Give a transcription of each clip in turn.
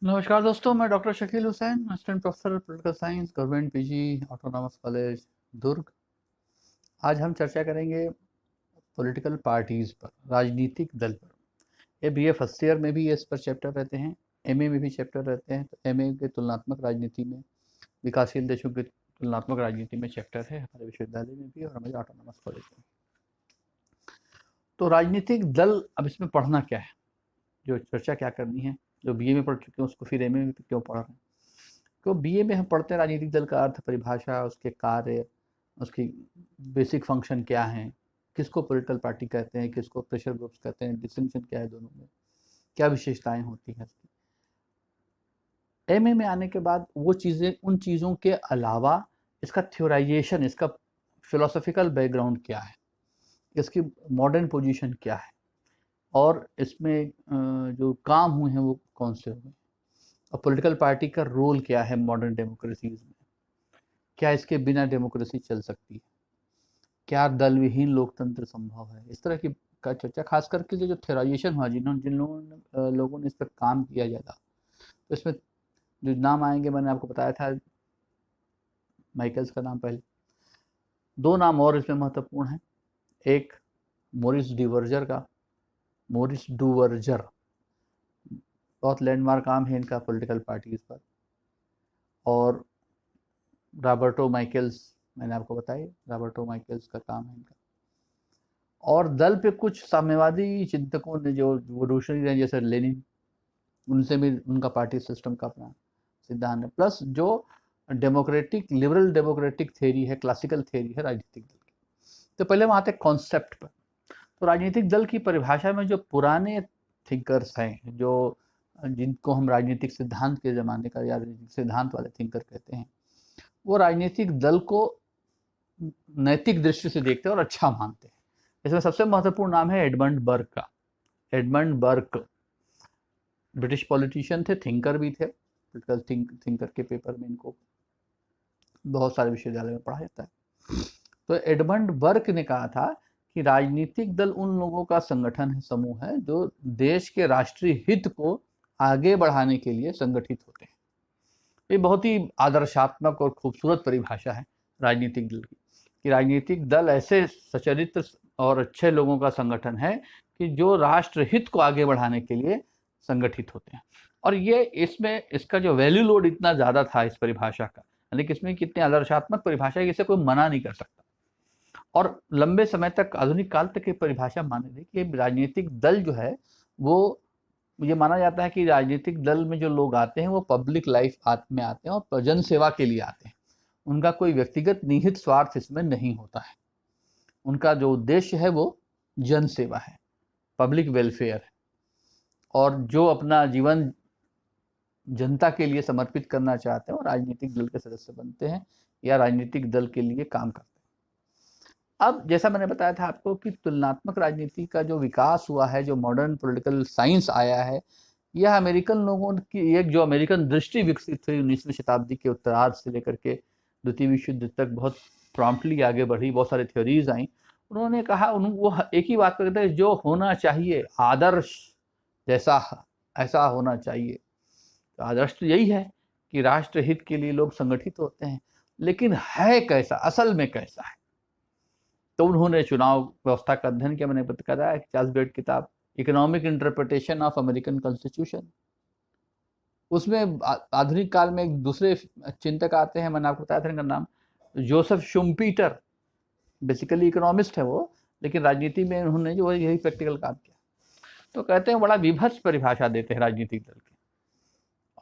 नमस्कार दोस्तों, मैं doctor Shakeel Hussain, assistant professor political science, government PG, autonomous college Durg. आज हम चर्चा करेंगे पॉलिटिकल पार्टीज़ पर, राजनीतिक दल पर। ये बीए फर्स्ट ईयर में भी इस पर चैप्टर रहते हैं, एमए में भी चैप्टर रहते हैं। तो एमए के तुलनात्मक राजनीति में, विकासशील देशों की तुलनात्मक राजनीति में चैप्टर है हमारे विश्वविद्यालय में भी और हमारे ऑटोनॉमस कॉलेज में। तो राजनीतिक दल, अब इसमें पढ़ना क्या है, जो चर्चा क्या करनी है, जो बीए में पढ़ चुके हैं उसको फिर एमए में क्यों पढ़ रहे हैं। तो बीए में हम पढ़ते हैं राजनीतिक दल का अर्थ, परिभाषा, उसके कार्य, उसकी बेसिक फंक्शन क्या है, किसको पॉलिटिकल पार्टी कहते हैं, किसको प्रेशर ग्रुप्स कहते हैं, डिस्टिंक्शन क्या है दोनों में, क्या विशेषताएं होती हैं इसकी। एमए में आने के बाद वो चीज़ें, उन चीज़ों के अलावा इसका थ्योराइजेशन, इसका फिलोसॉफिकल बैकग्राउंड क्या है, इसकी मॉडर्न पोजीशन क्या है, और इसमें जो काम हुए हैं वो कौन से हुए, और पॉलिटिकल पार्टी का रोल क्या है मॉडर्न डेमोक्रेसीज में, क्या इसके बिना डेमोक्रेसी चल सकती है, क्या दल विहीन लोकतंत्र संभव है। इस तरह की का चर्चा, खास करके जो थ्योराइजेशन हुआ, जिन लोगों ने इस पर काम किया ज़्यादा, तो इसमें जो नाम आएंगे, मैंने आपको बताया था माइकल्स का नाम पहले, दो नाम और इसमें महत्वपूर्ण है। एक मोरिस डिवर्जर का, मोरिस डुवर्जर, बहुत लैंडमार्क काम है इनका पॉलिटिकल पार्टीज पर। और रॉबर्टो माइकल्स, मैंने आपको बताया रॉबर्टो माइकल्स का काम है इनका। और दल पे कुछ साम्यवादी चिंतकों ने, जो रिवोल्यूशनरी रहे, जैसे लेनिन, उनसे भी उनका पार्टी सिस्टम का अपना सिद्धांत है। प्लस जो डेमोक्रेटिक, लिबरल डेमोक्रेटिक थ्योरी है, क्लासिकल थ्योरी है राजनीतिक दल की। तो पहले हम आते हैं कॉन्सेप्ट पर। तो राजनीतिक दल की परिभाषा में जो पुराने थिंकर्स हैं, जो जिनको हम राजनीतिक सिद्धांत के ज़माने का या राजनीतिक सिद्धांत वाले थिंकर कहते हैं, वो राजनीतिक दल को नैतिक दृष्टि से देखते हैं और अच्छा मानते हैं। इसमें सबसे महत्वपूर्ण नाम है एडमंड बर्क का। एडमंड बर्क ब्रिटिश पॉलिटिशियन थे, थिंकर भी थे। पॉलिटिकल थिंकर के पेपर में इनको बहुत सारे विश्वविद्यालय में पढ़ा जाता है। तो एडमंड बर्क ने कहा था कि राजनीतिक दल उन लोगों का संगठन है, समूह है, जो देश के राष्ट्रीय हित को आगे बढ़ाने के लिए संगठित होते हैं। ये बहुत ही आदर्शात्मक और खूबसूरत परिभाषा है राजनीतिक दल की, कि राजनीतिक दल ऐसे सचरित्र और अच्छे लोगों का संगठन है कि जो राष्ट्र हित को आगे बढ़ाने के लिए संगठित होते हैं। और ये इसमें इसका जो वैल्यू लोड इतना ज़्यादा था इस परिभाषा का, यानी कि इसमें कितनी आदर्शात्मक परिभाषा है, इसे कोई मना नहीं कर सकता। और लंबे समय तक, आधुनिक काल तक ये परिभाषा मानी गई कि राजनीतिक दल जो है वो, ये माना जाता है कि राजनीतिक दल में जो लोग आते हैं वो पब्लिक लाइफ में आते हैं और जन सेवा के लिए आते हैं। उनका कोई व्यक्तिगत निहित स्वार्थ इसमें नहीं होता है। उनका जो उद्देश्य है वो जन सेवा है, पब्लिक वेलफेयर है, और जो अपना जीवन जनता के लिए समर्पित करना चाहते हैं और राजनीतिक दल के सदस्य बनते हैं या राजनीतिक दल के लिए काम करते हैं। अब जैसा मैंने बताया था आपको कि तुलनात्मक राजनीति का जो विकास हुआ है, जो मॉडर्न पॉलिटिकल साइंस आया है, यह अमेरिकन लोगों की एक जो अमेरिकन दृष्टि विकसित हुई 19वीं शताब्दी के उत्तरार्ध से लेकर के द्वितीय विश्व युद्ध तक, बहुत प्रॉम्प्टली आगे बढ़ी, बहुत सारी थ्योरीज आई। उन्होंने कहा, वो एक ही बात करते हैं, जो होना चाहिए आदर्श जैसा ऐसा होना चाहिए। तो आदर्श तो यही है कि राष्ट्रहित के लिए लोग संगठित होते हैं, लेकिन है कैसा, असल में कैसा है। तो उन्होंने चुनाव व्यवस्था का अध्ययन किया। मैंने बताया कि चार्ल्स बेट किताब economic interpretation of American constitution, उसमें आधुनिक काल में एक दूसरे चिंतक आते हैं, मैंने आपको बताया था इनका नाम जोसेफ शुम्पीटर। बेसिकली इकोनॉमिस्ट है वो, लेकिन राजनीति में उन्होंने जो यही प्रैक्टिकल काम किया। तो कहते हैं, बड़ा विभत्स परिभाषा देते हैं राजनीतिक दल की,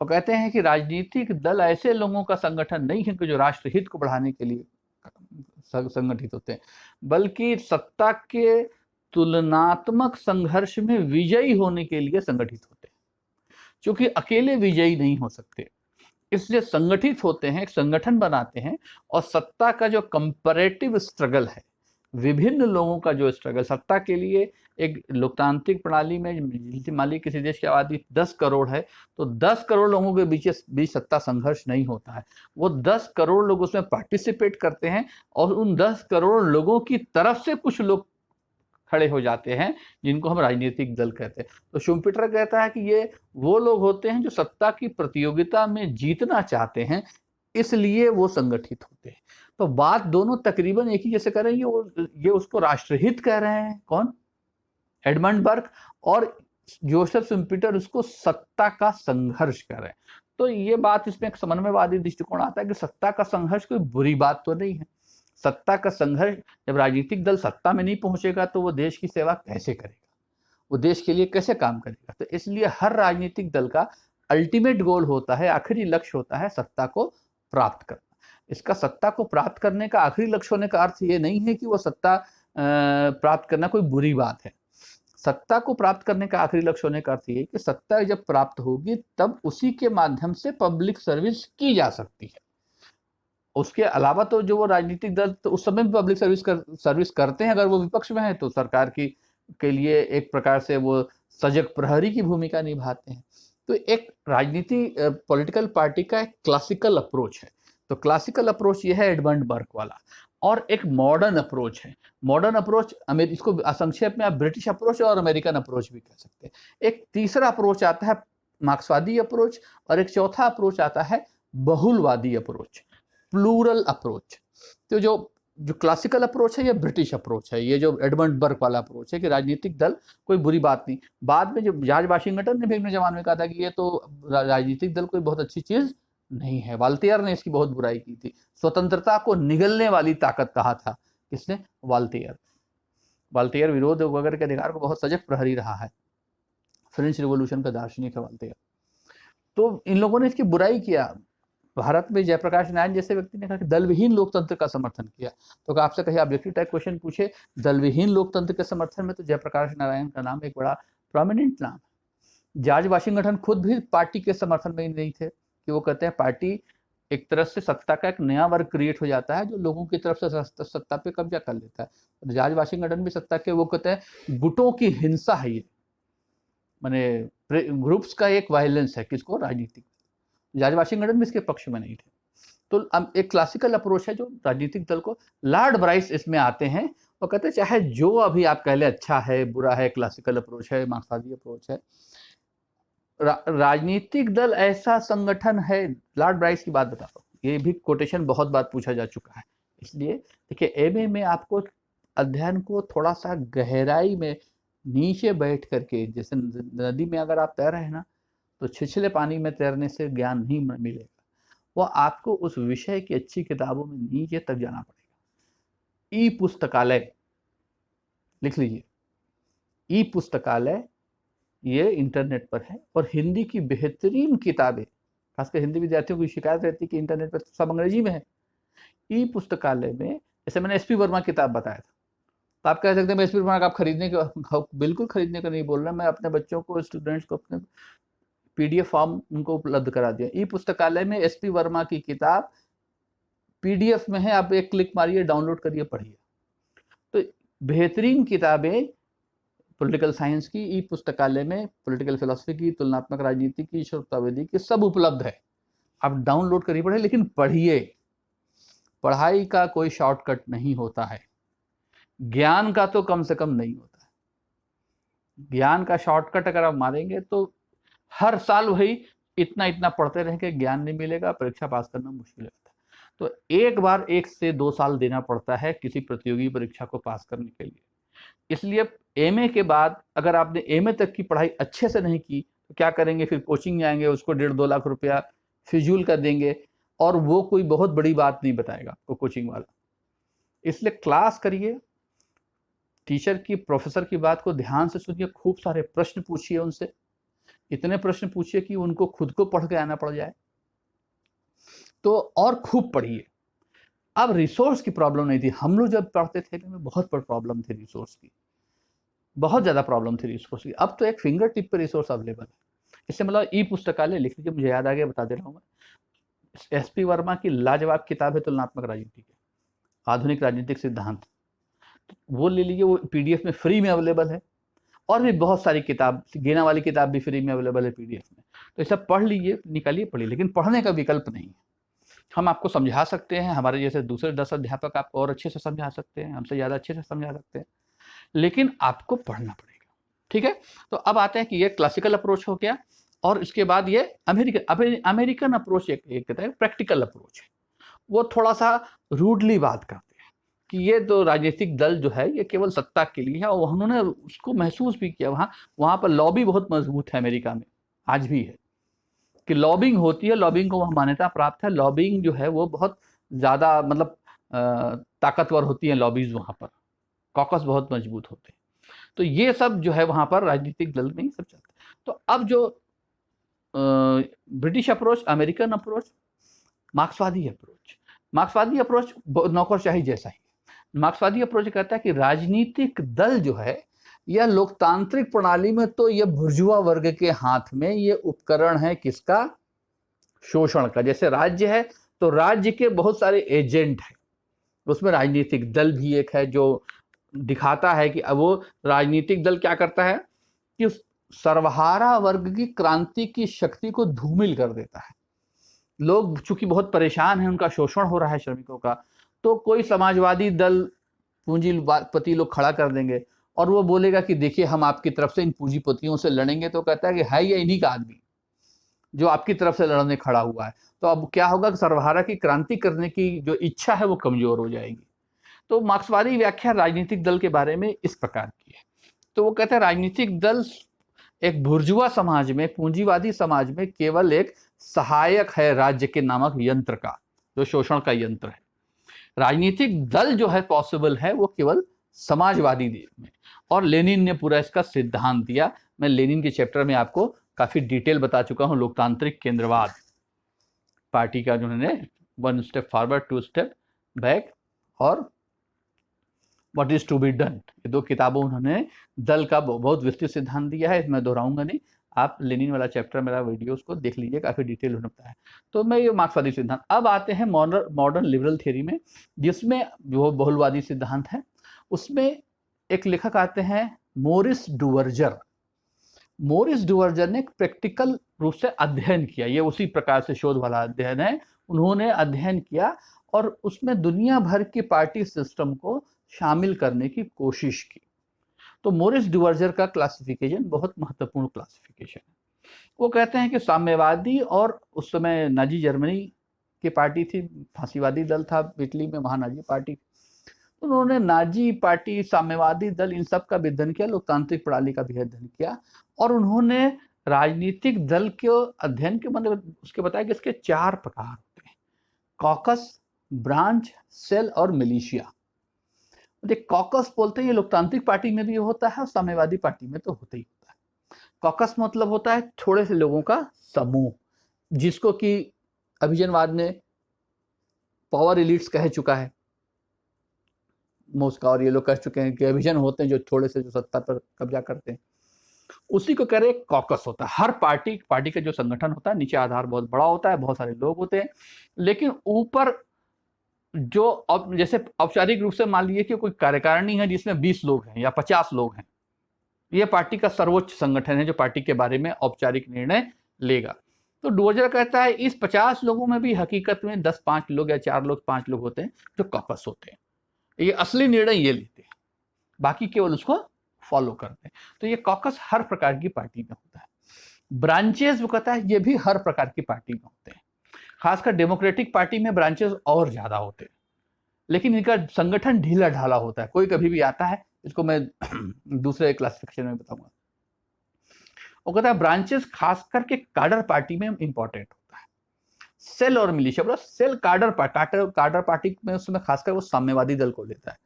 और कहते हैं कि राजनीतिक दल ऐसे लोगों का संगठन नहीं है कि जो राष्ट्रहित को बढ़ाने के लिए संगठित होते हैं, बल्कि सत्ता के तुलनात्मक संघर्ष में विजयी होने के लिए संगठित होते हैं। क्योंकि अकेले विजयी नहीं हो सकते, इसलिए संगठित होते हैं, एक संगठन बनाते हैं, और सत्ता का जो कंपैरेटिव स्ट्रगल है, विभिन्न लोगों का जो स्ट्रगल सत्ता के लिए, एक लोकतांत्रिक प्रणाली में मान लीजिए किसी देश की आबादी 10 करोड़ है, तो 10 करोड़ लोगों के बीच सत्ता संघर्ष नहीं होता है। वो 10 करोड़ लोग उसमें पार्टिसिपेट करते हैं, और उन 10 करोड़ लोगों की तरफ से कुछ लोग खड़े हो जाते हैं जिनको हम राजनीतिक दल कहते हैं। तो शुम्पीटर कहता है कि ये वो लोग होते हैं जो सत्ता की प्रतियोगिता में जीतना चाहते हैं, इसलिए वो संगठित होते हैं। तो बात दोनों तकरीबन एक ही जैसे कर रहे हैं। ये उसको राष्ट्रहित कह रहे हैं, कौन? Edmund Burke. और जोसेफ शुम्पीटर उसको सत्ता का संघर्ष कह रहे हैं। तो ये बात इसमें एक समन्वयवादी दृष्टिकोण आता है कि सत्ता का संघर्ष कोई बुरी बात तो नहीं है। सत्ता का संघर्ष, जब राजनीतिक दल सत्ता में नहीं पहुंचेगा तो वो देश की सेवा कैसे करेगा, वो देश के लिए कैसे काम करेगा। तो इसलिए हर राजनीतिक दल का अल्टीमेट गोल होता है, आखिरी लक्ष्य होता है सत्ता को प्राप्त करना। इसका सत्ता को प्राप्त करने का आखिरी लक्ष्य होने का अर्थ ये नहीं है कि वो सत्ता प्राप्त करना कोई बुरी बात है। सत्ता को प्राप्त करने का आखिरी लक्ष्य होने का अर्थ ये है कि सत्ता जब प्राप्त होगी तब उसी के माध्यम से पब्लिक सर्विस की जा सकती है। उसके अलावा तो जो वो राजनीतिक दल तो उस समय भी पब्लिक सर्विस करते हैं, अगर वो विपक्ष में है तो सरकार की के लिए एक प्रकार से वो सजग प्रहरी की भूमिका निभाते हैं। तो एक राजनीति पॉलिटिकल पार्टी का एक क्लासिकल अप्रोच है। तो क्लासिकल अप्रोच ये है एडमंड बर्क वाला। और एक मॉडर्न अप्रोच है। मॉडर्न अप्रोच इसको संक्षेप में आप ब्रिटिश अप्रोच और अमेरिकन अप्रोच भी कह सकते हैं। एक तीसरा अप्रोच आता है मार्क्सवादी अप्रोच, और एक चौथा अप्रोच आता है बहुलवादी अप्रोच, प्लूरल अप्रोच। तो जो क्लासिकल अप्रोच है ये ब्रिटिश अप्रोच है, ये जो एडमंड बर्क वाला अप्रोच है कि राजनीतिक दल कोई बुरी बात नहीं। बाद में जो जॉर्ज वाशिंगटन ने भी अपने जमाने में कहा था कि ये तो राजनीतिक दल कोई बहुत अच्छी चीज नहीं है। वाल्टियर ने इसकी बहुत बुराई की थी। स्वतंत्रता को निगलने वाली ताकत कहा था किसने? वाल्टियर। वाल्टियर विरोध वगैरह के अधिकार को बहुत सजग प्रहरी रहा है। फ्रेंच रिवॉल्यूशन का दार्शनिक है वाल्टियर। तो इन लोगों ने इसकी बुराई किया। भारत में जयप्रकाश नारायण जैसे व्यक्ति ने कहा कि दलविहीन लोकतंत्र का समर्थन किया। तो आपसे कहीं ऑब्जेक्टिव टाइप क्वेश्चन पूछे दलविहीन लोकतंत्र के समर्थन में, तो जयप्रकाश नारायण का नाम एक बड़ा प्रोमिनेंट नाम है। जॉर्ज वाशिंगटन खुद भी पार्टी के समर्थन में ही नहीं थे, कि वो कहते हैं पार्टी एक तरह से सत्ता का एक नया वर्ग क्रिएट हो जाता है जो लोगों की तरफ से सत्ता पे कब्जा कर लेता है। जॉर्ज वाशिंगटन भी सत्ता के वो कहते हैं गुटों की हिंसा है, ये माने ग्रुप्स का एक वायलेंस है। किसको? राजनीतिक। जॉर्ज वाशिंगटन भी इसके पक्ष में नहीं थे। तो एक क्लासिकल अप्रोच है जो राजनीतिक दल को, लॉर्ड ब्राइस इसमें आते हैं और कहते हैं चाहे जो अभी आप कह ले अच्छा है बुरा है, क्लासिकल अप्रोच है, मार्क्सवादी अप्रोच है, राजनीतिक दल ऐसा संगठन है। लॉर्ड ब्राइस की बात बता रहा हूँ, ये भी कोटेशन बहुत बार पूछा जा चुका है। इसलिए देखिए एमए में आपको अध्ययन को थोड़ा सा गहराई में नीचे बैठ करके, जैसे नदी में अगर आप तैर रहे हैं ना, तो छिछले पानी में तैरने से ज्ञान नहीं मिलेगा। वो आपको उस विषय की अच्छी किताबों में नीचे तक जाना पड़ेगा। ई पुस्तकालय लिख लीजिए, ई पुस्तकालय ये इंटरनेट पर है, और हिंदी की बेहतरीन किताबें, खासकर हिंदी विद्यार्थियों की शिकायत रहती है कि इंटरनेट पर सब अंग्रेजी में है। ई पुस्तकालय में, जैसे मैंने एसपी वर्मा किताब बताया था, तो आप कह सकते हैं एसपी वर्मा का आप खरीदने का, बिल्कुल खरीदने का नहीं बोल रहा मैं, अपने बच्चों को, स्टूडेंट्स को अपने पीडीएफ फॉर्म उनको उपलब्ध करा दिया। ई पुस्तकालय में एसपी वर्मा की किताब पीडीएफ में है, आप एक क्लिक मारिए, डाउनलोड करिए, पढ़िए। तो बेहतरीन किताबें पॉलिटिकल साइंस की ई पुस्तकालय में, पॉलिटिकल फिलोसफी की, तुलनात्मक राजनीति की, ईश्वरतावादी की, सब उपलब्ध है। आप डाउनलोड करिए, पढ़िए, लेकिन पढ़िए। पढ़ाई का कोई शॉर्टकट नहीं होता है, ज्ञान का तो कम से कम नहीं होता है। ज्ञान का शॉर्टकट अगर आप मारेंगे तो हर साल वही इतना इतना पढ़ते रहेंगे, ज्ञान नहीं मिलेगा, परीक्षा पास करना मुश्किल होता है। तो एक बार 1 से 2 साल देना पड़ता है किसी प्रतियोगी परीक्षा को पास करने के लिए। इसलिए एमए के बाद अगर आपने एमए तक की पढ़ाई अच्छे से नहीं की तो क्या करेंगे? फिर कोचिंग जाएंगे, उसको 1.5-2 लाख रुपया फिजूल कर देंगे, और वो कोई बहुत बड़ी बात नहीं बताएगा वो कोचिंग वाला। इसलिए क्लास करिए, टीचर की, प्रोफेसर की बात को ध्यान से सुनिए, खूब सारे प्रश्न पूछिए उनसे, इतने प्रश्न पूछिए कि उनको खुद को पढ़ के आना पड़ जाए। तो और खूब पढ़िए। अब रिसोर्स की प्रॉब्लम नहीं थी। हम लोग जब पढ़ते थे में बहुत प्रॉब्लम थी रिसोर्स की, बहुत ज़्यादा प्रॉब्लम थी रिसोर्स की। अब तो एक फिंगर टिप पर रिसोर्स अवेलेबल है। इससे मतलब ई पुस्तकालय लिख लीजिए, मुझे याद आ गया, बता दे रहा हूँ मैं। एसपी वर्मा की लाजवाब किताब है तुलनात्मक राजनीति की, आधुनिक राजनीतिक सिद्धांत, वो ले लीजिए, वो पीडीएफ में फ्री में अवेलेबल है। और भी बहुत सारी किताब, गेना वाली किताब भी फ्री में अवेलेबल है पीडीएफ में। तो ये सब पढ़ लीजिए, निकालिए, पढ़िए, लेकिन पढ़ने का विकल्प नहीं है। हम आपको समझा सकते हैं, हमारे जैसे दूसरे 10 अध्यापक आपको और अच्छे से समझा सकते हैं, हमसे ज़्यादा अच्छे से समझा सकते हैं। लेकिन आपको पढ़ना पड़ेगा। ठीक है, तो अब आते हैं कि ये क्लासिकल अप्रोच हो गया, और इसके बाद ये अमेरिकन अप्रोच एक कहता है प्रैक्टिकल अप्रोच है। वो थोड़ा सा रूडली बात करते हैं कि ये तो राजनीतिक दल जो है ये केवल सत्ता के लिए है, और उन्होंने उसको महसूस भी किया। वहाँ पर लॉबी बहुत मजबूत है अमेरिका में, आज भी है कि लॉबिंग होती है, लॉबिंग को वहाँ मान्यता प्राप्त है। लॉबिंग जो है वो बहुत ज़्यादा मतलब ताकतवर होती है लॉबीज वहाँ पर, कॉकस बहुत मजबूत होते हैं। तो ये सब जो है वहाँ पर राजनीतिक दल में ही सब चलता है। तो अब जो ब्रिटिश अप्रोच, अमेरिकन अप्रोच, मार्क्सवादी अप्रोच नौकरशाही जैसा ही है। मार्क्सवादी अप्रोच कहता है कि राजनीतिक दल जो है यह लोकतांत्रिक प्रणाली में तो यह बुर्जुआ वर्ग के हाथ में ये उपकरण है किसका? शोषण का। जैसे राज्य है तो राज्य के बहुत सारे एजेंट हैं, उसमें राजनीतिक दल भी एक है जो दिखाता है कि अब वो राजनीतिक दल क्या करता है कि उस सर्वहारा वर्ग की क्रांति की शक्ति को धूमिल कर देता है। लोग चूंकि बहुत परेशान हैं, उनका शोषण हो रहा है श्रमिकों का, तो कोई समाजवादी दल पूंजीपति लोग खड़ा कर देंगे और वो बोलेगा कि देखिए हम आपकी तरफ से इन पूंजीपतियों से लड़ेंगे। तो कहता है कि है ये इन्हीं का आदमी जो आपकी तरफ से लड़ने खड़ा हुआ है। तो अब क्या होगा कि सर्वहारा की क्रांति करने की जो इच्छा है वो कमजोर हो जाएगी। तो मार्क्सवादी व्याख्या राजनीतिक दल के बारे में इस प्रकार की है। तो वो कहते हैं राजनीतिक दल एक बुर्जुआ समाज में, पूंजीवादी समाज में केवल एक सहायक है राज्य के नामक यंत्र का, जो शोषण का यंत्र है। राजनीतिक दल जो है पॉसिबल है वो केवल समाजवादी देश में। और लेनिन ने पूरा इसका सिद्धांत दिया। मैं लेनिन के चैप्टर में आपको काफी डिटेल बता चुका हूं, लोकतांत्रिक केंद्रवाद पार्टी का, जो उन्होंने 1 स्टेप फॉरवर्ड 2 स्टेप बैक और what is to be done, ये 2 किताबों उन्होंने दल का बहुत विस्तृत सिद्धांत दिया है। मैं दोहराऊंगा नहीं, आप लेनिन वाला चैप्टर मेरा वीडियोस को देख लीजिए, काफी डिटेल होता है। तो मैं ये मार्क्सवादी सिद्धांत। अब आते हैं मॉडर्न लिबरल थ्योरी में, जिसमें जो बहुलवादी सिद्धांत है उसमें एक लेखक आते हैं मोरिस डुवर्जर। मोरिस डुवर्जर ने प्रैक्टिकल रूप से अध्ययन किया, ये उसी प्रकार से शोध वाला अध्ययन है। उन्होंने अध्ययन किया और उसमें दुनिया भर की पार्टी सिस्टम को शामिल करने की कोशिश की। तो मोरिस डुवर्जर का क्लासिफिकेशन बहुत महत्वपूर्ण क्लासिफिकेशन है। वो कहते हैं कि साम्यवादी, और उस समय नाजी जर्मनी की पार्टी थी, फांसीवादी दल था इटली में, वहां नाजी पार्टी। तो उन्होंने नाजी पार्टी, साम्यवादी दल, इन सब का भी अध्ययन किया, लोकतांत्रिक प्रणाली का भी अध्ययन किया। और उन्होंने राजनीतिक दल के अध्ययन के मतलब उसके बताया कि इसके 4 प्रकार होते हैं: कॉकस, ब्रांच, सेल और मिलिशिया। कॉकस बोलते हैं ये लोकतांत्रिक पार्टी में भी होता है और साम्यवादी पार्टी में तो होता ही होता है। कॉकस मतलब होता है थोड़े से लोगों का समूह, जिसको कि अभिजनवाद ने पावर एलिट्स कह चुका है, मोस्का और ये लोग कह चुके हैं कि अभिजन होते हैं जो थोड़े से जो सत्ता पर कब्जा करते हैं, उसी को कह रहे हैं कॉकस होता है। हर पार्टी का जो संगठन होता है, नीचे आधार बहुत बड़ा होता है, बहुत सारे लोग होते हैं, लेकिन ऊपर जो जैसे औपचारिक रूप से मान लीजिए कि कोई कार्यकारिणी है जिसमें 20 लोग हैं या 50 लोग हैं, ये पार्टी का सर्वोच्च संगठन है जो पार्टी के बारे में औपचारिक निर्णय लेगा। तो डुवर्जर कहता है इस 50 लोगों में भी हकीकत में 5 लोग या 4 लोग 5 लोग होते हैं जो कॉकस होते हैं, ये असली निर्णय ये लेते हैं, बाकी केवल उसको फॉलो करते हैं। तो ये कॉकस हर प्रकार की पार्टी में होता है। ब्रांचेस वो कहता है ये भी हर प्रकार की पार्टी में होते हैं, खासकर डेमोक्रेटिक पार्टी में ब्रांचेस और ज्यादा होते हैं, लेकिन इनका संगठन ढीला ढाला होता है, कोई कभी भी आता है, इसको मैं दूसरे क्लासिफिकेशन में बताऊंगा। वो कहता है ब्रांचेस खास करके कार्डर पार्टी में इंपॉर्टेंट होता है। सेल और मिलिशिया, बोला सेल कार्डर पार्टी में उसमें खासकर वो साम्यवादी दल को लेता है।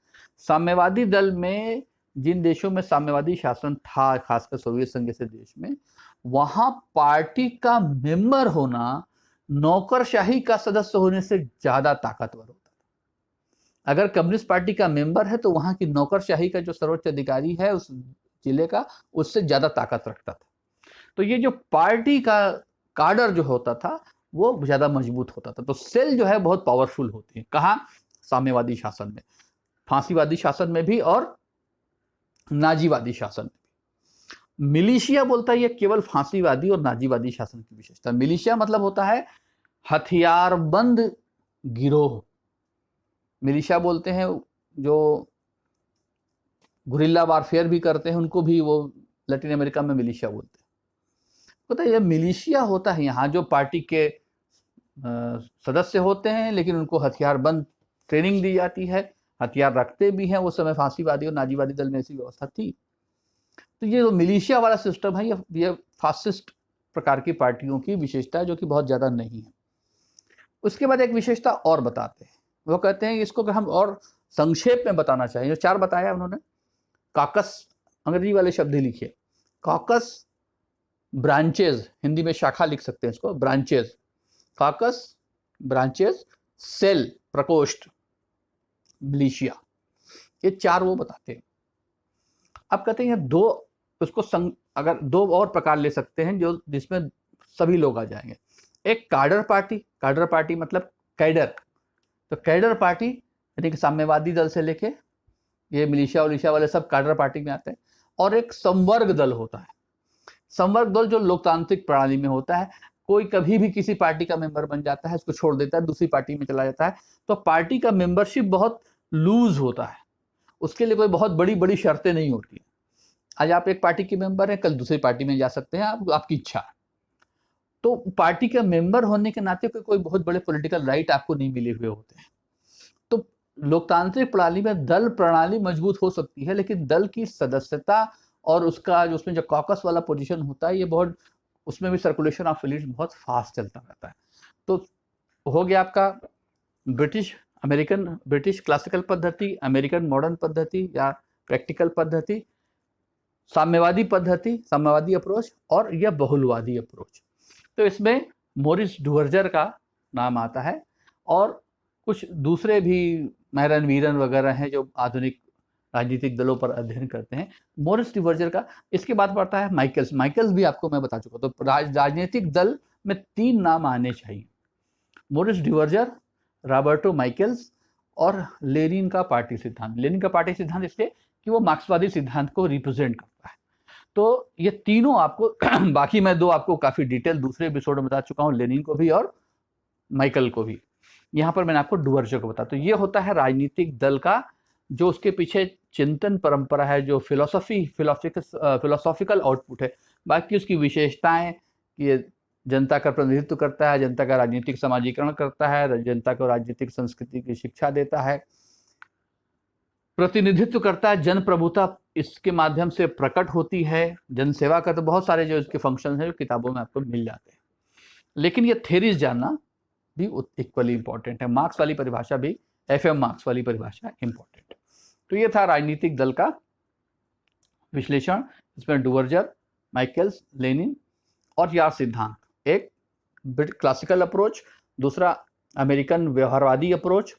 साम्यवादी दल में जिन देशों में साम्यवादी शासन था, खासकर सोवियत संघ जैसे देश में, वहां पार्टी का मेंबर होना नौकरशाही का सदस्य होने से ज्यादा ताकतवर होता था। अगर कम्युनिस्ट पार्टी का मेंबर है तो वहां की नौकरशाही का जो सर्वोच्च अधिकारी है उस जिले का, उससे ज्यादा ताकत रखता था। तो ये जो पार्टी का कार्डर जो होता था वो ज्यादा मजबूत होता था। तो सेल जो है बहुत पावरफुल होती है, कहाँ? साम्यवादी शासन में, फांसीवादी शासन में भी और नाजीवादी शासन में भी। मिलिशिया बोलता है ये केवल फांसीवादी और नाजीवादी शासन की विशेषता। मिलिशिया मतलब होता है हथियारबंद गिरोह। मिलिशिया बोलते हैं जो गुरिल्ला वारफेयर भी करते हैं, उनको भी वो लैटिन अमेरिका में मिलिशिया बोलते हैं। पता है, ये मिलिशिया होता है यहाँ जो पार्टी के सदस्य होते हैं, लेकिन उनको हथियारबंद ट्रेनिंग दी जाती है, हथियार रखते भी हैं। उस समय फांसीवादी और नाजीवादी दल में ऐसी व्यवस्था थी। तो ये जो मिलिशिया वाला सिस्टम है, ये फासिस्ट प्रकार की पार्टियों की विशेषता है, जो कि बहुत ज़्यादा नहीं है। उसके बाद एक विशेषता और बताते हैं, वो कहते हैं इसको अगर हम और संक्षेप में बताना चाहिए, जो 4 बताया उन्होंने। कॉकस, अंग्रेजी वाले शब्द ही लिखिए, कॉकस, ब्रांचेज, हिंदी में शाखा लिख सकते हैं इसको, ब्रांचेज, कॉकस, ब्रांचेज, सेल, प्रकोष्ठ, मिलिशिया, ये 4 वो बताते हैं। अब कहते हैं दो, उसको अगर 2 और प्रकार ले सकते हैं जो जिसमें सभी लोग आ जाएंगे। एक काडर पार्टी, काडर पार्टी मतलब कैडर, तो कैडर पार्टी यानी कि साम्यवादी दल से लेके ये मिलिशिया उलिशिया वाले सब काडर पार्टी में आते हैं। और एक संवर्ग दल होता है, संवर्ग दल जो लोकतांत्रिक प्रणाली में होता है। कोई कभी भी किसी पार्टी का मेंबर बन जाता है, उसको छोड़ देता है, दूसरी पार्टी में चला जाता है। तो पार्टी का मेंबरशिप बहुत लूज होता है, उसके लिए कोई बहुत बड़ी बड़ी शर्तें नहीं होती। आज आप एक पार्टी के मेंबर हैं, कल दूसरी पार्टी में जा सकते हैं, आपकी इच्छा। तो पार्टी का मेंबर होने के नाते कोई बहुत बड़े पॉलिटिकल राइट आपको नहीं मिले हुए होते हैं। तो लोकतांत्रिक प्रणाली में दल प्रणाली मजबूत हो सकती है, लेकिन दल की सदस्यता और उसका जो उसमें जो कॉकस वाला पोजीशन होता है, ये बहुत, उसमें भी सर्कुलेशन ऑफ लीड्स बहुत फास्ट चलता रहता है। तो हो गया आपका ब्रिटिश क्लासिकल पद्धति, अमेरिकन मॉडर्न पद्धति या प्रैक्टिकल पद्धति, साम्यवादी पद्धति, साम्यवादी अप्रोच, और यह बहुलवादी अप्रोच। तो इसमें मोरिस डुवर्जर का नाम आता है, और कुछ दूसरे भी मैरन वीरन वगैरह हैं जो आधुनिक राजनीतिक दलों पर अध्ययन करते हैं। मोरिस डुवर्जर का, इसके बाद पड़ता है माइकल्स। माइकल्स भी आपको मैं बता चुका। तो राजनीतिक दल में 3 नाम आने चाहिए, मोरिस डुवर्जर, रॉबर्टो माइकल्स और लेनिन का पार्टी सिद्धांत। लेनिन का पार्टी सिद्धांत इसलिए कि वो मार्क्सवादी सिद्धांत को रिप्रेजेंट करता है। तो ये तीनों आपको बाकी मैं 2 आपको काफी डिटेल दूसरे एपिसोड में बता चुका हूँ, लेनिन को भी और माइकल को भी। यहाँ पर मैंने आपको डुवर्जर को बताया। तो ये होता है राजनीतिक दल का, जो उसके पीछे चिंतन परंपरा है, जो फिलोसॉफिकल आउटपुट है। बाकी उसकी विशेषताएं, ये जनता का प्रतिनिधित्व करता है, जनता का राजनीतिक समाजीकरण करता है, जनता को राजनीतिक संस्कृति की शिक्षा देता है, प्रतिनिधित्व करता है, जनप्रभुता इसके माध्यम से प्रकट होती है, जनसेवा का, तो बहुत सारे जो इसके फंक्शन हैं जो किताबों में आपको मिल जाते हैं। लेकिन ये थेरीज जानना भी इक्वली इंपॉर्टेंट है। मार्क्स वाली परिभाषा भी, FM मार्क्स वाली परिभाषा इंपॉर्टेंट है। तो ये था राजनीतिक दल का विश्लेषण, इसमें डुवर्जर, माइकल्स, लेनिन और 4 सिद्धांत। एक क्लासिकल अप्रोच, दूसरा अमेरिकन व्यवहारवादी अप्रोच,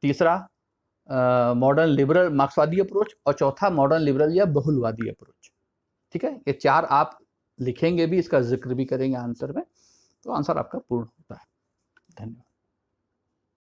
तीसरा मॉडर्न लिबरल मार्क्सवादी अप्रोच, और चौथा मॉडर्न लिबरल या बहुलवादी अप्रोच। ठीक है, ये 4 आप लिखेंगे भी, इसका जिक्र भी करेंगे आंसर में, तो आंसर आपका पूर्ण होता है। धन्यवाद।